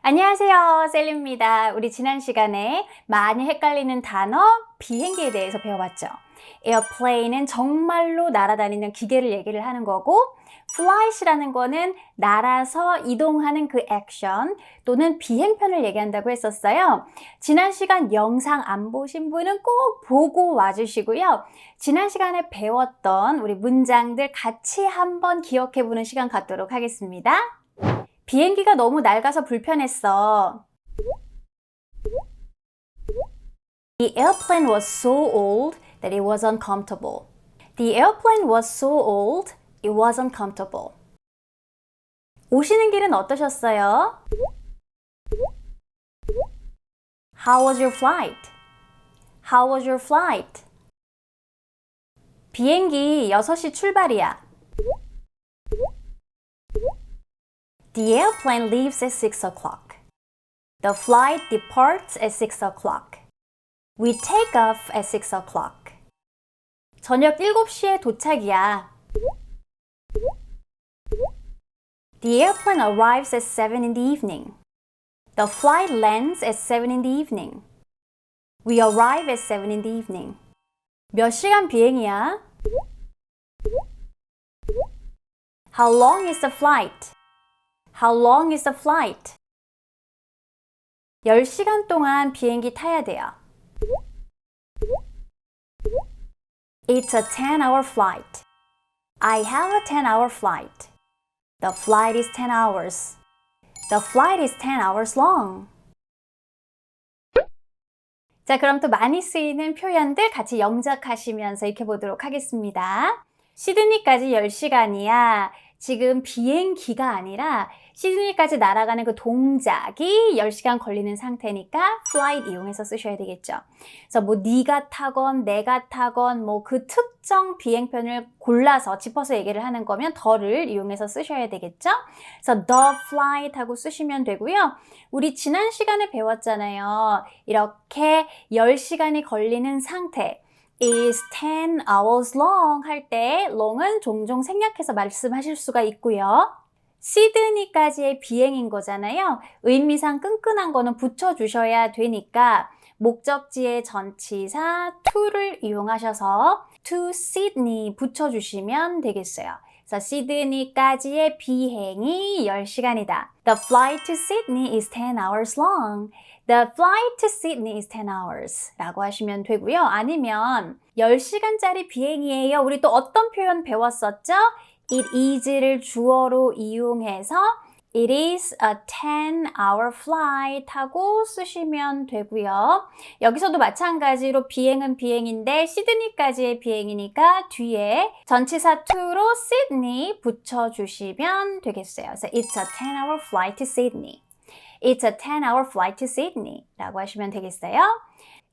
안녕하세요, 셀리입니다. 우리 지난 시간에 많이 헷갈리는 단어 비행기에 대해서 배워봤죠. 에어플레인은 정말로 날아다니는 기계를 얘기를 하는 거고, flight이라는 거는 날아서 이동하는 그 액션 또는 비행편을 얘기한다고 했었어요. 지난 시간 영상 안 보신 분은 꼭 보고 와주시고요. 지난 시간에 배웠던 우리 문장들 같이 한번 기억해보는 시간 갖도록 하겠습니다. 비행기가 너무 낡아서 불편했어. The airplane was so old that it was uncomfortable. The airplane was so old, it was uncomfortable. 오시는 길은 어떠셨어요? How was your flight? How was your flight? 비행기 6시 출발이야. The airplane leaves at 6 o'clock. The flight departs at 6 o'clock. We take off at 6 o'clock. 저녁 7시에 도착이야. The airplane arrives at 7 in the evening. The flight lands at 7 in the evening. We arrive at 7 in the evening. 몇 시간 비행이야? How long is the flight? How long is the flight? 10시간 동안 비행기 타야 돼요. It's a 10-hour flight. I have a 10-hour flight. The flight is 10 hours. The flight is 10 hours long. 자, 그럼 또 많이 쓰이는 표현들 같이 영작하시면서 익혀보도록 하겠습니다. 시드니까지 10시간이야. 지금 비행기가 아니라 시드니까지 날아가는 그 동작이 10시간 걸리는 상태니까 flight 이용해서 쓰셔야 되겠죠. 그래서 뭐 네가 타건 내가 타건 뭐 그 특정 비행편을 골라서 짚어서 얘기를 하는 거면 더를 이용해서 쓰셔야 되겠죠. 그래서 the flight 하고 쓰시면 되고요. 우리 지난 시간에 배웠잖아요. 이렇게 10시간이 걸리는 상태 is 10 hours long 할 때 long은 종종 생략해서 말씀하실 수가 있고요. 시드니까지의 비행인 거잖아요. 의미상 끈끈한 거는 붙여주셔야 되니까 목적지의 전치사 to를 이용하셔서 to Sydney 붙여주시면 되겠어요. 그래서 시드니까지의 비행이 10시간이다. The flight to Sydney is 10 hours long. The flight to Sydney is 10 hours 라고 하시면 되고요. 아니면 10시간짜리 비행이에요. 우리 또 어떤 표현 배웠었죠? It is를 주어로 이용해서 It is a 10-hour flight 하고 쓰시면 되고요. 여기서도 마찬가지로 비행은 비행인데 시드니까지의 비행이니까 뒤에 전치사 to로 Sydney 붙여주시면 되겠어요. 그래서 It's a 10-hour flight to Sydney. It's a 10-hour flight to Sydney 라고 하시면 되겠어요.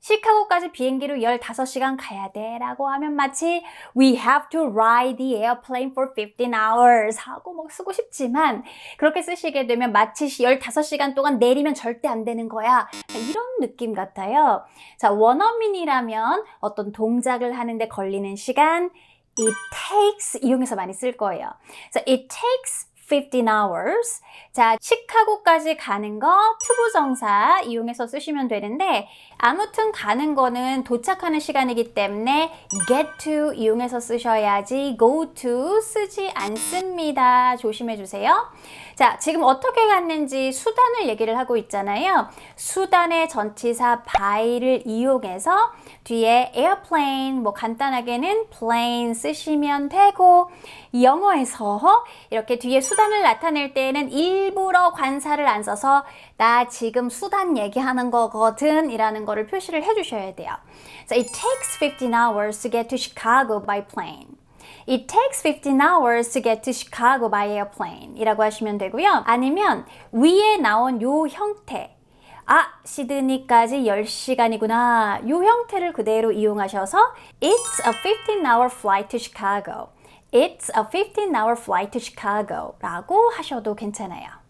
시카고까지 비행기로 15시간 가야 돼 라고 하면 마치 We have to ride the airplane for 15 hours 하고 막 쓰고 싶지만 그렇게 쓰시게 되면 마치 15시간 동안 내리면 절대 안 되는 거야 이런 느낌 같아요. 자, 원어민이라면 어떤 동작을 하는데 걸리는 시간 It takes 이용해서 많이 쓸 거예요. 그래서 It takes 15 hours. 자, 시카고까지 가는 거 투부정사 이용해서 쓰시면 되는데 아무튼 가는 거는 도착하는 시간이기 때문에 get to 이용해서 쓰셔야지 go to 쓰지 않습니다. 조심해 주세요. 자, 지금 어떻게 갔는지 수단을 얘기를 하고 있잖아요. 수단의 전치사 by를 이용해서 뒤에 airplane, 뭐 간단하게는 plane 쓰시면 되고 영어에서 이렇게 뒤에 수단을 나타낼 때에는 일부러 관사를 안 써서 나 지금 수단 얘기하는 거거든 이라는 거를 표시를 해주셔야 돼요. So it takes 15 hours to get to Chicago by plane. It takes 15 hours to get to Chicago by airplane 이라고 하시면 되고요. 아니면 위에 나온 요 형태 시드니까지 10시간이구나. 요 형태를 그대로 이용하셔서 It's a 15-hour flight to Chicago. It's a 15-hour flight to Chicago 라고 하셔도 괜찮아요.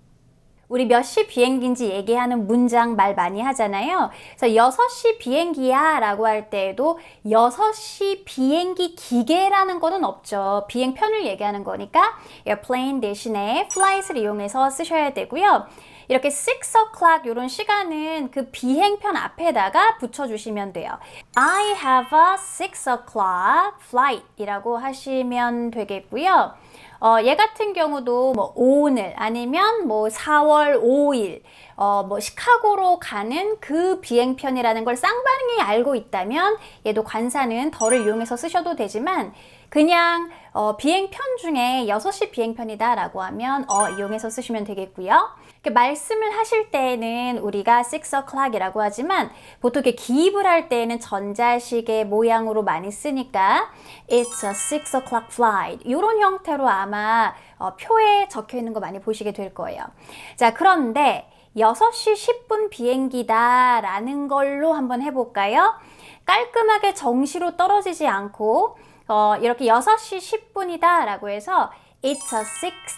우리 몇 시 비행기인지 얘기하는 문장 말 많이 하잖아요. 그래서 6시 비행기야 라고 할 때에도 6시 비행기 기계라는 거는 없죠. 비행편을 얘기하는 거니까 airplane 대신에 flight을 이용해서 쓰셔야 되고요. 이렇게 6 o'clock 이런 시간은 그 비행편 앞에다가 붙여주시면 돼요. I have a 6 o'clock flight 이라고 하시면 되겠고요. 얘 같은 경우도 뭐 오늘 아니면 뭐 4월 5일 뭐 시카고로 가는 그 비행편이라는 걸 쌍방이 알고 있다면 얘도 관사는 덜을 이용해서 쓰셔도 되지만 그냥 비행편 중에 6시 비행편이다 라고 하면 이용해서 쓰시면 되겠고요. 말씀을 하실 때에는 우리가 6 o'clock 이라고 하지만 보통 이렇게 기입을 할 때에는 전자식의 모양으로 많이 쓰니까 It's a 6 o'clock flight 이런 형태로 아마 표에 적혀 있는 거 많이 보시게 될 거예요. 자, 그런데 6시 10분 비행기다 라는 걸로 한번 해볼까요? 깔끔하게 정시로 떨어지지 않고 이렇게 6시 10분이다 라고 해서 It's a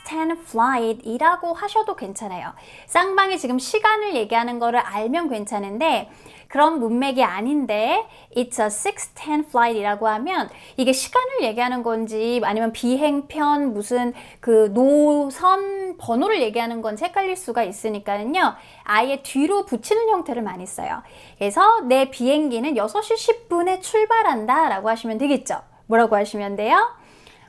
6:10 flight 이라고 하셔도 괜찮아요. 쌍방이 지금 시간을 얘기하는 거를 알면 괜찮은데 그런 문맥이 아닌데 It's a 6:10 flight 이라고 하면 이게 시간을 얘기하는 건지 아니면 비행편 무슨 그 노선 번호를 얘기하는 건지 헷갈릴 수가 있으니까는요. 아예 뒤로 붙이는 형태를 많이 써요. 그래서 내 비행기는 6시 10분에 출발한다 라고 하시면 되겠죠. 뭐라고 하시면 돼요?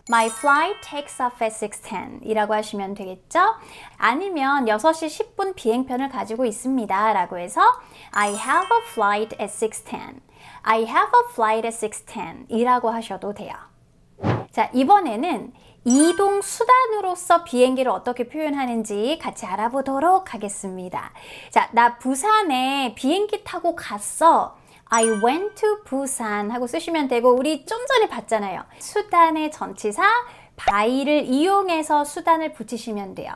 My flight takes off at 6:10 이라고 하시면 되겠죠? 아니면 6시 10분 비행편을 가지고 있습니다 라고 해서 I have a flight at 6:10 I have a flight at 6:10 이라고 하셔도 돼요. 자, 이번에는 이동 수단으로서 비행기를 어떻게 표현하는지 같이 알아보도록 하겠습니다. 자, 나 부산에 비행기 타고 갔어. I went to Busan 하고 쓰시면 되고 우리 좀 전에 봤잖아요. 수단의 전치사 by를 이용해서 수단을 붙이시면 돼요.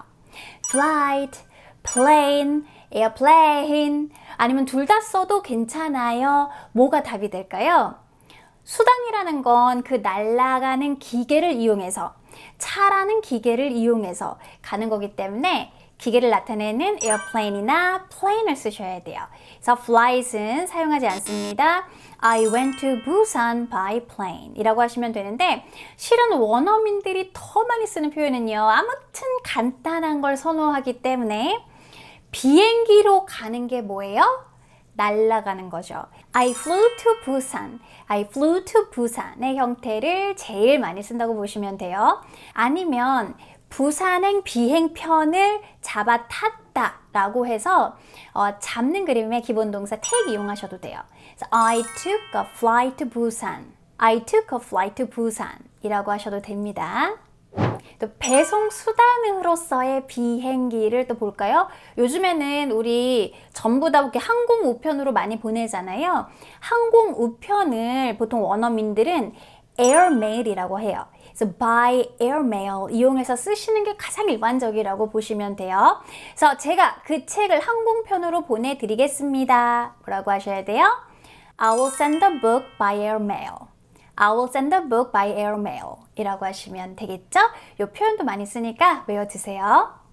Flight, plane, airplane 아니면 둘 다 써도 괜찮아요. 뭐가 답이 될까요? 수단이라는 건 그 날아가는 기계를 이용해서 차라는 기계를 이용해서 가는 거기 때문에 기계를 나타내는 airplane이나 plane을 쓰셔야 돼요. 그래서 flight은 사용하지 않습니다. I went to Busan by plane 이라고 하시면 되는데 실은 원어민들이 더 많이 쓰는 표현은요. 아무튼 간단한 걸 선호하기 때문에 비행기로 가는 게 뭐예요? 날아가는 거죠. I flew to Busan. I flew to Busan의 형태를 제일 많이 쓴다고 보시면 돼요. 아니면 부산행 비행편을 잡아 탔다 라고 해서 잡는 그림의 기본 동사 take 이용하셔도 돼요. 그래서 I took a flight to Busan. I took a flight to Busan 이라고 하셔도 됩니다. 또 배송 수단으로서의 비행기를 또 볼까요? 요즘에는 우리 전부 다 이렇게 항공 우편으로 많이 보내잖아요. 항공 우편을 보통 원어민들은 airmail이라고 해요. 그래서 by airmail 이용해서 쓰시는 게 가장 일반적이라고 보시면 돼요. 그래서 제가 그 책을 항공편으로 보내드리겠습니다. 뭐라고 하셔야 돼요? I will send the book by airmail. I will send the book by airmail 이라고 하시면 되겠죠? 이 표현도 많이 쓰니까 외워두세요.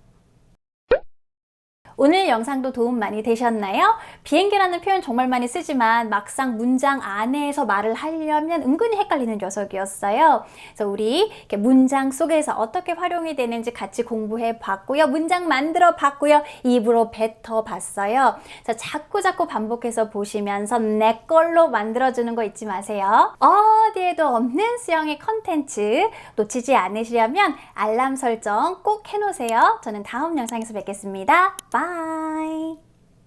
오늘 영상도 도움 많이 되셨나요? 비행기라는 표현 정말 많이 쓰지만 막상 문장 안에서 말을 하려면 은근히 헷갈리는 녀석이었어요. 그래서 우리 이렇게 문장 속에서 어떻게 활용이 되는지 같이 공부해 봤고요. 문장 만들어 봤고요. 입으로 뱉어 봤어요. 그래서 자꾸 반복해서 보시면서 내 걸로 만들어주는 거 잊지 마세요. 어디에도 없는 수영의 컨텐츠 놓치지 않으시려면 알람 설정 꼭 해놓으세요. 저는 다음 영상에서 뵙겠습니다. 바이.